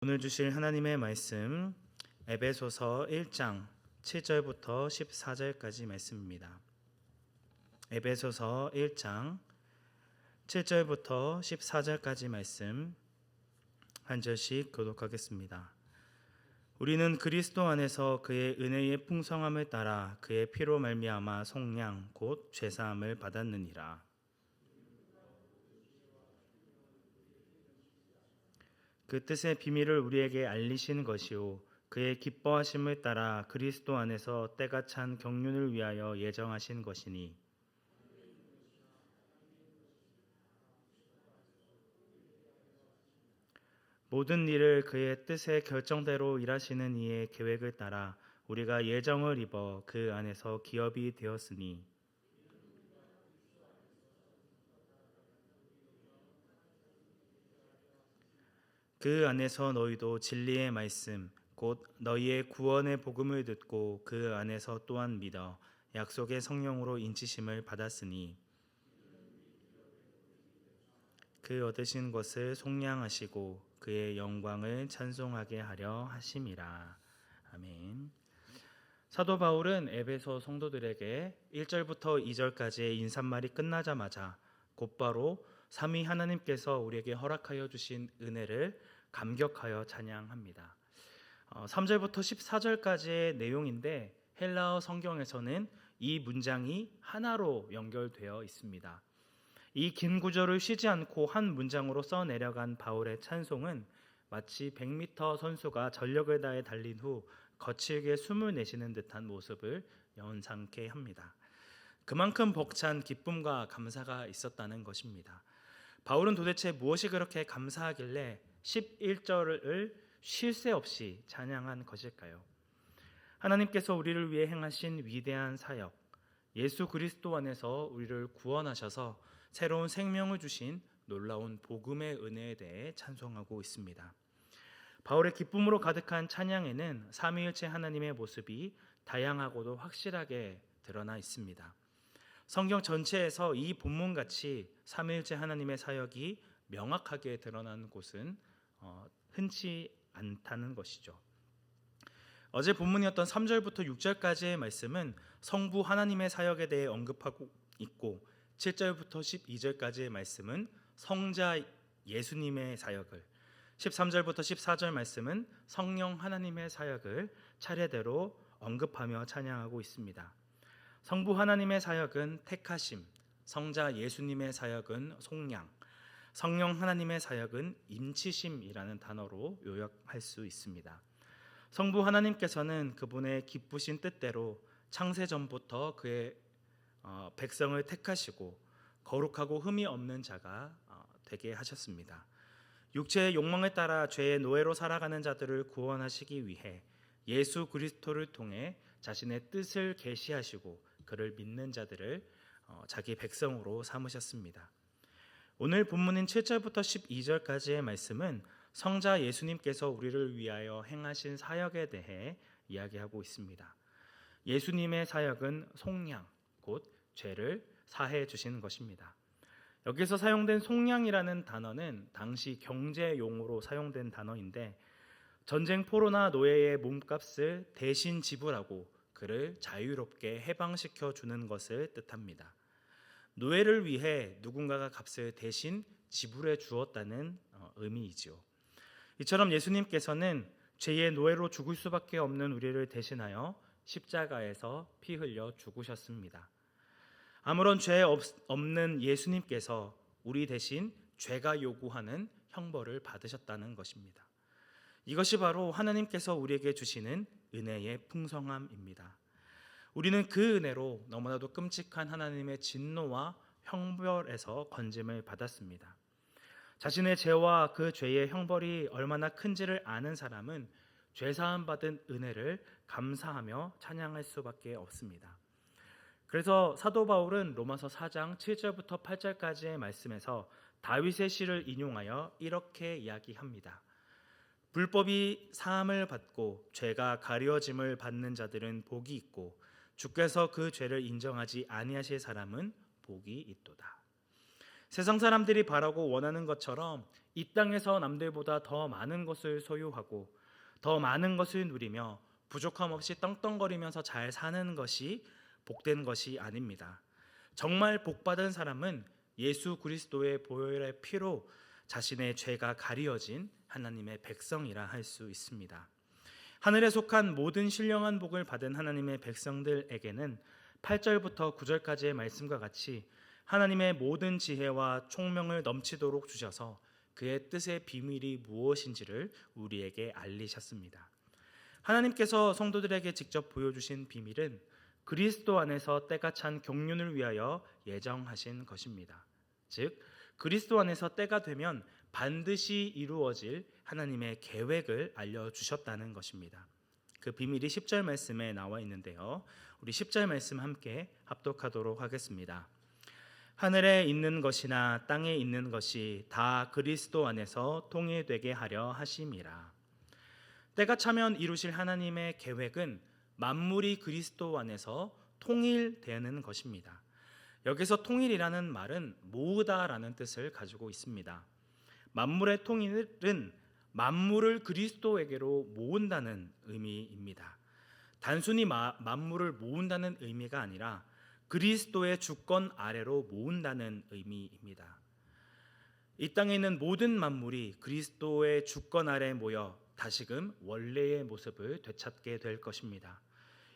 오늘 주실 하나님의 말씀 에베소서 1장 7절부터 14절까지 말씀입니다. 에베소서 1장 7절부터 14절까지 말씀 한 절씩 교독하겠습니다. 우리는 그리스도 안에서 그의 은혜의 풍성함을 따라 그의 피로 말미암아 속량 곧 죄사함을 받았느니라. 그 뜻의 비밀을 우리에게 알리신 것이요 그의 기뻐하심을 따라 그리스도 안에서 때가 찬 경륜을 위하여 예정하신 것이니 모든 일을 그의 뜻의 결정대로 일하시는 이의 계획을 따라 우리가 예정을 입어 그 안에서 기업이 되었으니 그 안에서 너희도 진리의 말씀 곧 너희의 구원의 복음을 듣고 그 안에서 또한 믿어 약속의 성령으로 인치심을 받았으니 그 얻으신 것을 속량하시고 그의 영광을 찬송하게 하려 하심이라. 아멘. 사도 바울은 에베소 성도들에게 1절부터 2절까지의 인사말이 끝나자마자 곧바로 삼위 하나님께서 우리에게 허락하여 주신 은혜를 감격하여 찬양합니다. 3절부터 14절까지의 내용인데 헬라어 성경에서는 이 문장이 하나로 연결되어 있습니다. 이 긴 구절을 쉬지 않고 한 문장으로 써내려간 바울의 찬송은 마치 100m 선수가 전력을 다해 달린 후 거칠게 숨을 내쉬는 듯한 모습을 연상케 합니다. 그만큼 벅찬 기쁨과 감사가 있었다는 것입니다. 바울은 도대체 무엇이 그렇게 감사하길래 11절을 쉴 새 없이 찬양한 것일까요? 하나님께서 우리를 위해 행하신 위대한 사역, 예수 그리스도 안에서 우리를 구원하셔서 새로운 생명을 주신 놀라운 복음의 은혜에 대해 찬송하고 있습니다. 바울의 기쁨으로 가득한 찬양에는 삼위일체 하나님의 모습이 다양하고도 확실하게 드러나 있습니다. 성경 전체에서 이 본문같이 삼위일체 하나님의 사역이 명확하게 드러난 곳은 흔치 않다는 것이죠. 어제 본문이었던 3절부터 6절까지의 말씀은 성부 하나님의 사역에 대해 언급하고 있고 7절부터 12절까지의 말씀은 성자 예수님의 사역을 13절부터 14절 말씀은 성령 하나님의 사역을 차례대로 언급하며 찬양하고 있습니다. 성부 하나님의 사역은 택하심, 성자 예수님의 사역은 속량, 성령 하나님의 사역은 임치심이라는 단어로 요약할 수 있습니다. 성부 하나님께서는 그분의 기쁘신 뜻대로 창세 전부터 그의 백성을 택하시고 거룩하고 흠이 없는 자가 되게 하셨습니다. 육체의 욕망에 따라 죄의 노예로 살아가는 자들을 구원하시기 위해 예수 그리스도를 통해 자신의 뜻을 계시하시고 그를 믿는 자들을 자기 백성으로 삼으셨습니다. 오늘 본문인 7절부터 12절까지의 말씀은 성자 예수님께서 우리를 위하여 행하신 사역에 대해 이야기하고 있습니다. 예수님의 사역은 속량, 곧 죄를 사해 주시는 것입니다. 여기서 사용된 속량이라는 단어는 당시 경제 용어로 사용된 단어인데 전쟁 포로나 노예의 몸값을 대신 지불하고 그를 자유롭게 해방시켜 주는 것을 뜻합니다. 노예를 위해 누군가가 값을 대신 지불해 주었다는 의미이죠. 이처럼 예수님께서는 죄의 노예로 죽을 수밖에 없는 우리를 대신하여 십자가에서 피 흘려 죽으셨습니다. 아무런 죄 없는 예수님께서 우리 대신 죄가 요구하는 형벌을 받으셨다는 것입니다. 이것이 바로 하나님께서 우리에게 주시는 은혜의 풍성함입니다. 우리는 그 은혜로 너무나도 끔찍한 하나님의 진노와 형벌에서 건짐을 받았습니다. 자신의 죄와 그 죄의 형벌이 얼마나 큰지를 아는 사람은 죄사함 받은 은혜를 감사하며 찬양할 수밖에 없습니다. 그래서 사도 바울은 로마서 4장 7절부터 8절까지의 말씀에서 다윗의 시를 인용하여 이렇게 이야기합니다. 불법이 사함을 받고 죄가 가려짐을 받는 자들은 복이 있고 주께서 그 죄를 인정하지 아니하실 사람은 복이 있도다. 세상 사람들이 바라고 원하는 것처럼 이 땅에서 남들보다 더 많은 것을 소유하고 더 많은 것을 누리며 부족함 없이 떵떵거리면서 잘 사는 것이 복된 것이 아닙니다. 정말 복받은 사람은 예수 그리스도의 보혈의 피로 자신의 죄가 가리어진 하나님의 백성이라 할 수 있습니다. 하늘에 속한 모든 신령한 복을 받은 하나님의 백성들에게는 8절부터 9절까지의 말씀과 같이 하나님의 모든 지혜와 총명을 넘치도록 주셔서 그의 뜻의 비밀이 무엇인지를 우리에게 알리셨습니다. 하나님께서 성도들에게 직접 보여주신 비밀은 그리스도 안에서 때가 찬 경륜을 위하여 예정하신 것입니다. 즉 그리스도 안에서 때가 되면 반드시 이루어질 하나님의 계획을 알려주셨다는 것입니다. 그 비밀이 10절 말씀에 나와 있는데요. 우리 10절 말씀 함께 합독하도록 하겠습니다. 하늘에 있는 것이나 땅에 있는 것이 다 그리스도 안에서 통일되게 하려 하심이라. 때가 차면 이루실 하나님의 계획은 만물이 그리스도 안에서 통일되는 것입니다. 여기서 통일이라는 말은 모으다라는 뜻을 가지고 있습니다. 만물의 통일은 만물을 그리스도에게로 모은다는 의미입니다. 단순히 만물을 모은다는 의미가 아니라 그리스도의 주권 아래로 모은다는 의미입니다. 이 땅에 있는 모든 만물이 그리스도의 주권 아래 모여 다시금 원래의 모습을 되찾게 될 것입니다.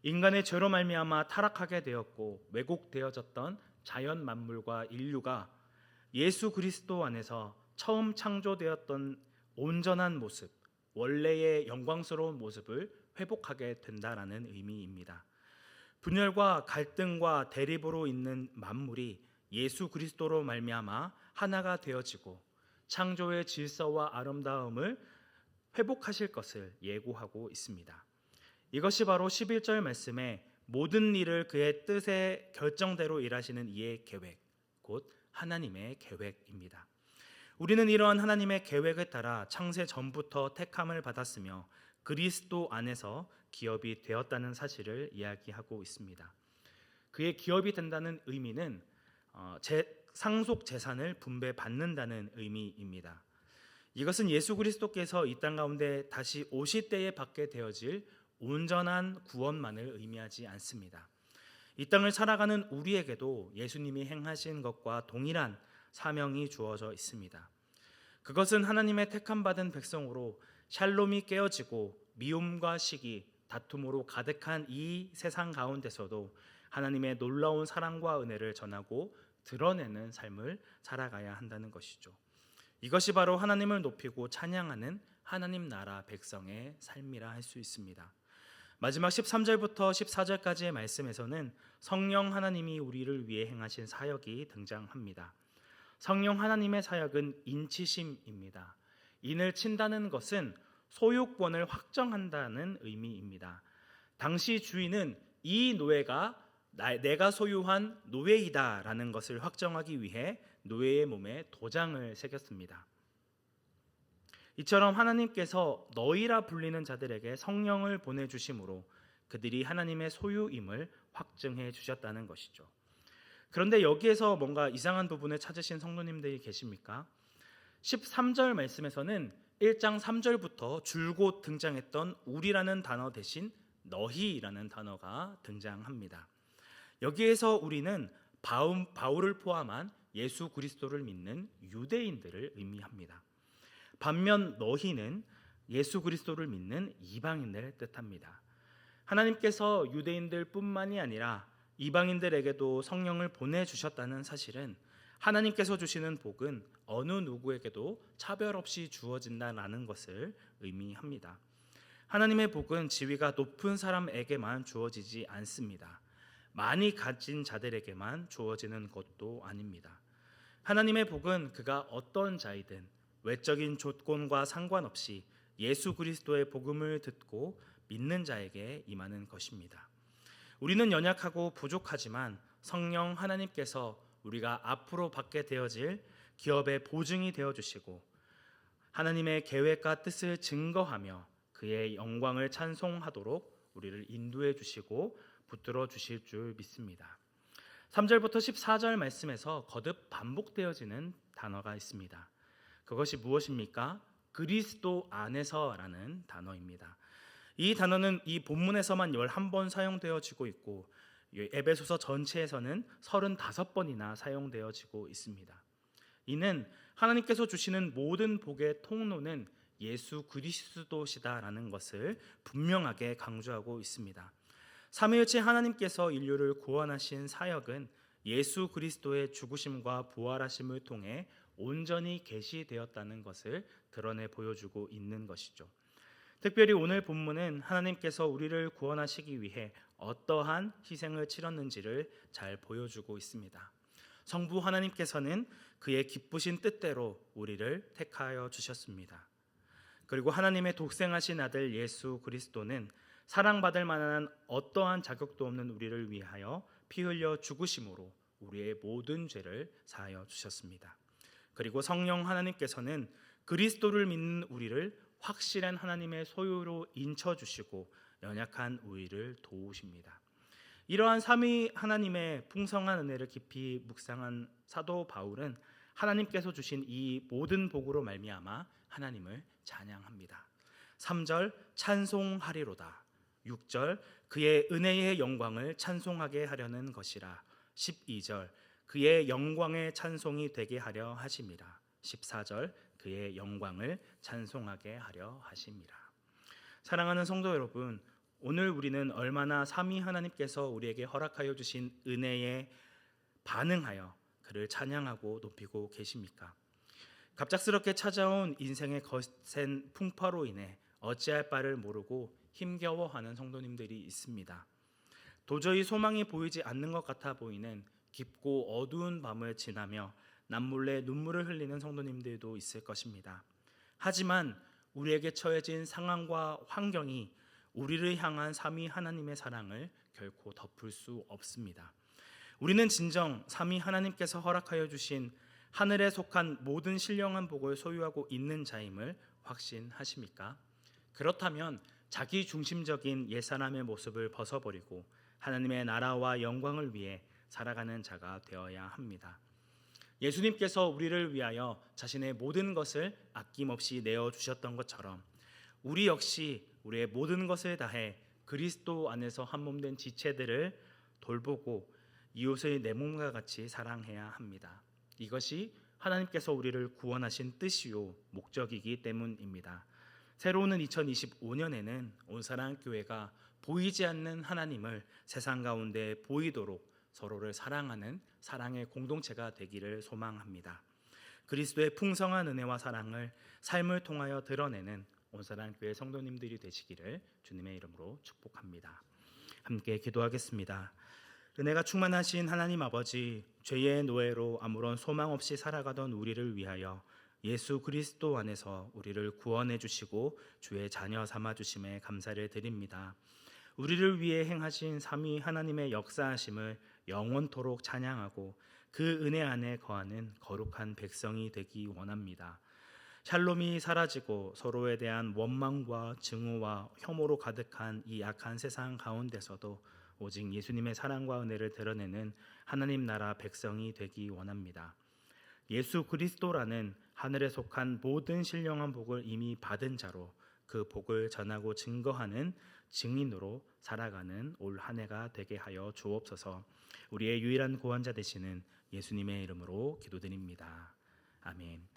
인간의 죄로 말미암아 타락하게 되었고 왜곡되어졌던 자연 만물과 인류가 예수 그리스도 안에서 처음 창조되었던 온전한 모습, 원래의 영광스러운 모습을 회복하게 된다라는 의미입니다. 분열과 갈등과 대립으로 있는 만물이 예수 그리스도로 말미암아 하나가 되어지고 창조의 질서와 아름다움을 회복하실 것을 예고하고 있습니다. 이것이 바로 11절 말씀에 모든 일을 그의 뜻의 결정대로 일하시는 이의 계획, 곧 하나님의 계획입니다. 우리는 이러한 하나님의 계획에 따라 창세 전부터 택함을 받았으며 그리스도 안에서 기업이 되었다는 사실을 이야기하고 있습니다. 그의 기업이 된다는 의미는 상속 재산을 분배받는다는 의미입니다. 이것은 예수 그리스도께서 이 땅 가운데 다시 오실 때에 받게 되어질 온전한 구원만을 의미하지 않습니다. 이 땅을 살아가는 우리에게도 예수님이 행하신 것과 동일한 사명이 주어져 있습니다. 그것은 하나님의 택함받은 백성으로 샬롬이 깨어지고 미움과 시기, 다툼으로 가득한 이 세상 가운데서도 하나님의 놀라운 사랑과 은혜를 전하고 드러내는 삶을 살아가야 한다는 것이죠. 이것이 바로 하나님을 높이고 찬양하는 하나님 나라 백성의 삶이라 할 수 있습니다. 마지막 13절부터 14절까지의 말씀에서는 성령 하나님이 우리를 위해 행하신 사역이 등장합니다. 성령 하나님의 사역은 인치심입니다. 인을 친다는 것은 소유권을 확정한다는 의미입니다. 당시 주인은 이 노예가 내가 소유한 노예이다라는 것을 확정하기 위해 노예의 몸에 도장을 새겼습니다. 이처럼 하나님께서 너희라 불리는 자들에게 성령을 보내주심으로 그들이 하나님의 소유임을 확증해 주셨다는 것이죠. 그런데 여기에서 뭔가 이상한 부분을 찾으신 성도님들이 계십니까? 13절 말씀에서는 1장 3절부터 줄곧 등장했던 우리라는 단어 대신 너희라는 단어가 등장합니다. 여기에서 우리는 바울을 포함한 예수 그리스도를 믿는 유대인들을 의미합니다. 반면 너희는 예수 그리스도를 믿는 이방인을 뜻합니다. 하나님께서 유대인들뿐만이 아니라 이방인들에게도 성령을 보내주셨다는 사실은 하나님께서 주시는 복은 어느 누구에게도 차별 없이 주어진다는 것을 의미합니다. 하나님의 복은 지위가 높은 사람에게만 주어지지 않습니다. 많이 가진 자들에게만 주어지는 것도 아닙니다. 하나님의 복은 그가 어떤 자이든 외적인 조건과 상관없이 예수 그리스도의 복음을 듣고 믿는 자에게 임하는 것입니다. 우리는 연약하고 부족하지만 성령 하나님께서 우리가 앞으로 받게 되어질 기업의 보증이 되어주시고 하나님의 계획과 뜻을 증거하며 그의 영광을 찬송하도록 우리를 인도해 주시고 붙들어 주실 줄 믿습니다. 3절부터 14절 말씀에서 거듭 반복되어지는 단어가 있습니다. 그것이 무엇입니까? 그리스도 안에서라는 단어입니다. 이 단어는 이 본문에서만 11번 사용되어지고 있고 에베소서 전체에서는 35번이나 사용되어지고 있습니다. 이는 하나님께서 주시는 모든 복의 통로는 예수 그리스도시다라는 것을 분명하게 강조하고 있습니다. 삼위일체 하나님께서 인류를 구원하신 사역은 예수 그리스도의 죽으심과 부활하심을 통해 온전히 계시되었다는 것을 드러내 보여주고 있는 것이죠. 특별히 오늘 본문은 하나님께서 우리를 구원하시기 위해 어떠한 희생을 치렀는지를 잘 보여주고 있습니다. 성부 하나님께서는 그의 기쁘신 뜻대로 우리를 택하여 주셨습니다. 그리고 하나님의 독생하신 아들 예수 그리스도는 사랑받을 만한 어떠한 자격도 없는 우리를 위하여 피 흘려 죽으심으로 우리의 모든 죄를 사하여 주셨습니다. 그리고 성령 하나님께서는 그리스도를 믿는 우리를 확실한 하나님의 소유로 인쳐주시고 연약한 우리를 도우십니다. 이러한 삼위 하나님의 풍성한 은혜를 깊이 묵상한 사도 바울은 하나님께서 주신 이 모든 복으로 말미암아 하나님을 찬양합니다. 3절 찬송하리로다. 6절 그의 은혜의 영광을 찬송하게 하려는 것이라. 12절 그의 영광의 찬송이 되게 하려 하심이라. 14절 그의 영광을 찬송하게 하려 하심이라. 사랑하는 성도 여러분, 오늘 우리는 얼마나 삼위 하나님께서 우리에게 허락하여 주신 은혜에 반응하여 그를 찬양하고 높이고 계십니까? 갑작스럽게 찾아온 인생의 거센 풍파로 인해 어찌할 바를 모르고 힘겨워하는 성도님들이 있습니다. 도저히 소망이 보이지 않는 것 같아 보이는 깊고 어두운 밤을 지나며 남몰래 눈물을 흘리는 성도님들도 있을 것입니다. 하지만 우리에게 처해진 상황과 환경이 우리를 향한 삼위 하나님의 사랑을 결코 덮을 수 없습니다. 우리는 진정 삼위 하나님께서 허락하여 주신 하늘에 속한 모든 신령한 복을 소유하고 있는 자임을 확신하십니까? 그렇다면 자기 중심적인 옛사람의 모습을 벗어버리고 하나님의 나라와 영광을 위해 살아가는 자가 되어야 합니다. 예수님께서 우리를 위하여 자신의 모든 것을 아낌없이 내어주셨던 것처럼 우리 역시 우리의 모든 것을 다해 그리스도 안에서 한몸된 지체들을 돌보고 이웃을 내 몸과 같이 사랑해야 합니다. 이것이 하나님께서 우리를 구원하신 뜻이요 목적이기 때문입니다. 새로 오는 2025년에는 온사랑교회가 보이지 않는 하나님을 세상 가운데 보이도록 서로를 사랑하는 사랑의 공동체가 되기를 소망합니다. 그리스도의 풍성한 은혜와 사랑을 삶을 통하여 드러내는 온사랑교회 성도님들이 되시기를 주님의 이름으로 축복합니다. 함께 기도하겠습니다. 은혜가 충만하신 하나님 아버지, 죄의 노예로 아무런 소망 없이 살아가던 우리를 위하여 예수 그리스도 안에서 우리를 구원해 주시고 주의 자녀 삼아 주심에 감사를 드립니다. 우리를 위해 행하신 삼위 하나님의 역사하심을 영원토록 찬양하고 그 은혜 안에 거하는 거룩한 백성이 되기 원합니다. 샬롬이 사라지고 서로에 대한 원망과 증오와 혐오로 가득한 이 악한 세상 가운데서도 오직 예수님의 사랑과 은혜를 드러내는 하나님 나라 백성이 되기 원합니다. 예수 그리스도라는 하늘에 속한 모든 신령한 복을 이미 받은 자로 그 복을 전하고 증거하는 증인으로 살아가는 올 한 해가 되게 하여 주옵소서. 우리의 유일한 구원자 되시는 예수님의 이름으로 기도드립니다. 아멘.